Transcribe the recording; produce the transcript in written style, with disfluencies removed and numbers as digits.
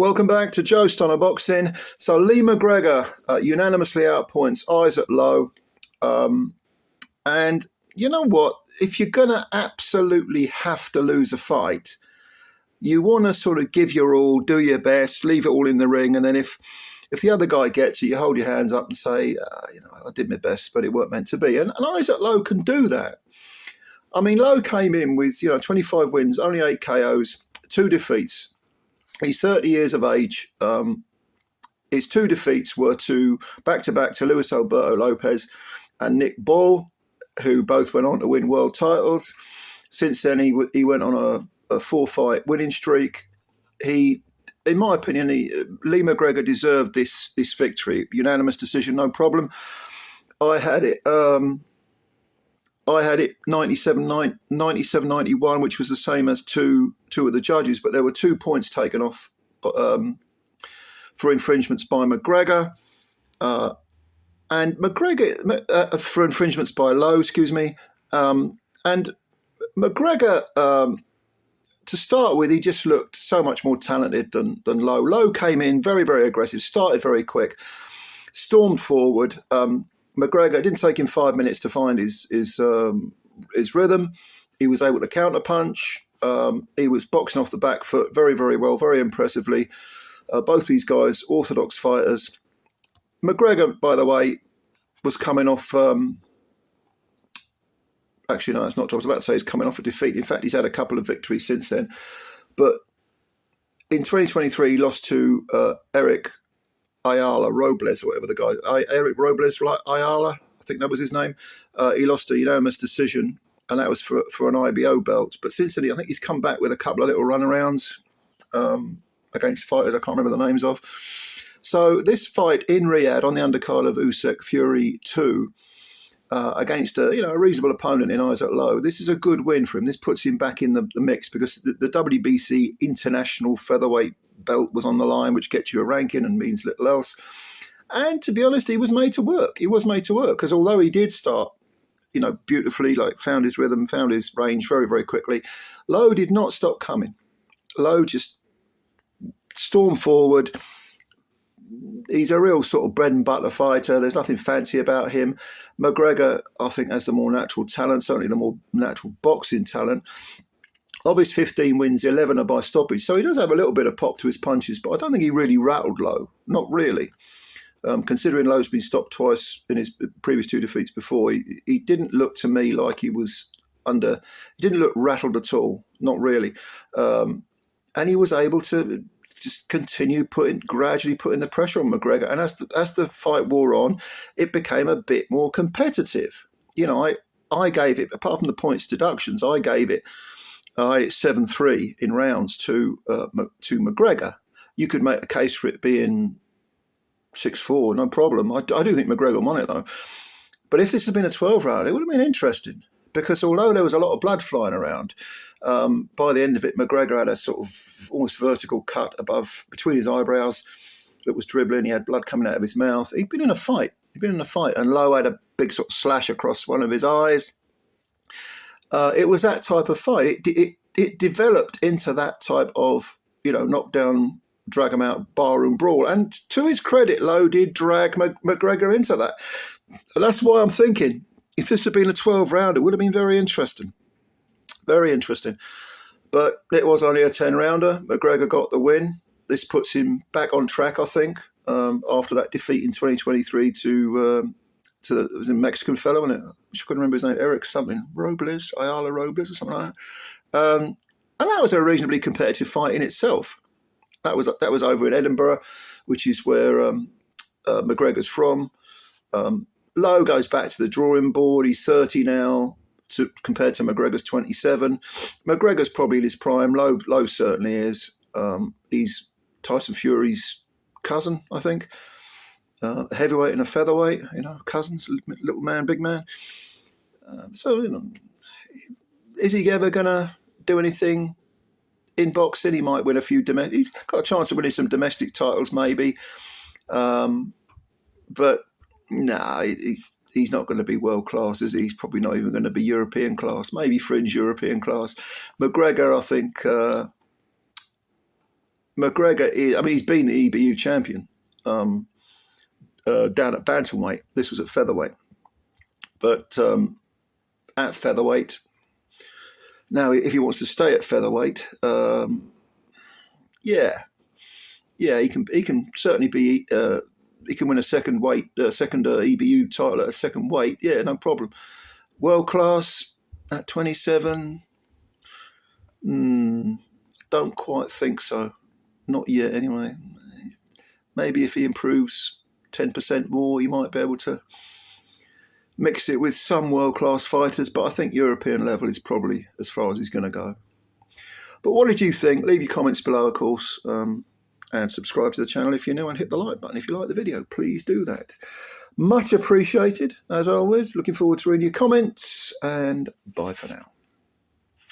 Welcome back to Joe Stunner Boxing. So Lee McGregor unanimously outpoints ISAAC Lowe. And you know what? If you're going to absolutely have to lose a fight, you want to sort of give your all, do your best, leave it all in the ring. And then if the other guy gets it, you hold your hands up and say, I did my best, but it weren't meant to be. And ISAAC Lowe can do that. I mean, Lowe came in with, 25 wins, only 8 KOs, 2 defeats. He's 30 years of age. His 2 defeats were back-to-back to Luis Alberto Lopez and Nick Ball, who both went on to win world titles. Since then, he went on a 4-fight winning streak. In my opinion, Lee McGregor deserved this victory. Unanimous decision, no problem. I had it 97-91, which was the same as two of the judges, but there were 2 points taken off for infringements by McGregor. And McGregor, for infringements by Lowe, and McGregor, to start with, he just looked so much more talented than Lowe. Lowe came in very, very aggressive, started very quick, stormed forward. McGregor, it didn't take him 5 minutes to find his rhythm. He was able to counterpunch. He was boxing off the back foot very, very well, very impressively. Both these guys, orthodox fighters. McGregor, by the way, was coming off... actually, no, it's not. I was about to say he's coming off a defeat. In fact, he's had a couple of victories since then. But in 2023, he lost to Eric Ayala Robles, or whatever the guy... Eric Robles Ayala, I think that was his name. He lost a unanimous decision, and that was for an IBO belt. But since then, I think he's come back with a couple of little runarounds against fighters I can't remember the names of. So this fight in Riyadh on the undercard of ISAAC Fury 2 against a reasonable opponent in ISAAC Lowe, this is a good win for him. This puts him back in the mix because the WBC international featherweight belt was on the line, which gets you a ranking and means little else. And to be honest, he was made to work. He was made to work because although he did start, beautifully, found his rhythm, found his range very, very quickly, Lowe did not stop coming. Lowe just stormed forward. He's a real sort of bread and butter fighter. There's nothing fancy about him. McGregor, I think, has the more natural talent, certainly the more natural boxing talent. Of his 15 wins, 11 are by stoppage. So he does have a little bit of pop to his punches, but I don't think he really rattled Lowe. Not really. Considering Lowe's been stopped twice in his previous 2 defeats before, he didn't look to me like he was he didn't look rattled at all. Not really. And he was able to just continue gradually putting the pressure on McGregor. And as the fight wore on, it became a bit more competitive. I gave it, apart from the points deductions, I had it 7-3 in rounds to McGregor. You could make a case for it being 6-4, no problem. I do think McGregor won it, though. But if this had been a 12 round, it would have been interesting because although there was a lot of blood flying around, by the end of it, McGregor had a sort of almost vertical cut between his eyebrows that was dribbling. He had blood coming out of his mouth. He'd been in a fight, and Lowe had a big sort of slash across one of his eyes. It was that type of fight. It developed into that type of, knockdown, drag him out, barroom brawl. And to his credit, Lowe did drag McGregor into that. And that's why I'm thinking, if this had been a 12 round, it would have been very interesting. Very interesting. But it was only a 10 rounder. McGregor got the win. This puts him back on track, I think, after that defeat in 2023 to it was a Mexican fellow, wasn't it? I couldn't remember his name, Eric something, Ayala Robles or something like that. And that was a reasonably competitive fight in itself. That was over in Edinburgh, which is where McGregor's from. Lowe goes back to the drawing board. He's 30 now, compared to McGregor's 27. McGregor's probably in his prime. Lowe certainly is. He's Tyson Fury's cousin, I think. Heavyweight and a featherweight, cousins, little man, big man. Is he ever going to do anything in boxing? He might win a few domestic. He's got a chance of winning some domestic titles, maybe. But no, he's not going to be world class, is he? He's probably not even going to be European class, maybe fringe European class. McGregor, I think, McGregor is, I mean, he's been the EBU champion down at bantamweight. This was at featherweight. But at featherweight, now if he wants to stay at featherweight, yeah, he can certainly be. He can win a second EBU title at a second weight. Yeah, no problem. World class at 27. Don't quite think so. Not yet, anyway. Maybe if he improves 10% more, he might be able to mix it with some world-class fighters, but I think European level is probably as far as he's going to go. But what did you think? Leave your comments below, of course, and subscribe to the channel if you're new, and hit the like button if you like the video. Please do that. Much appreciated, as always. Looking forward to reading your comments, and bye for now.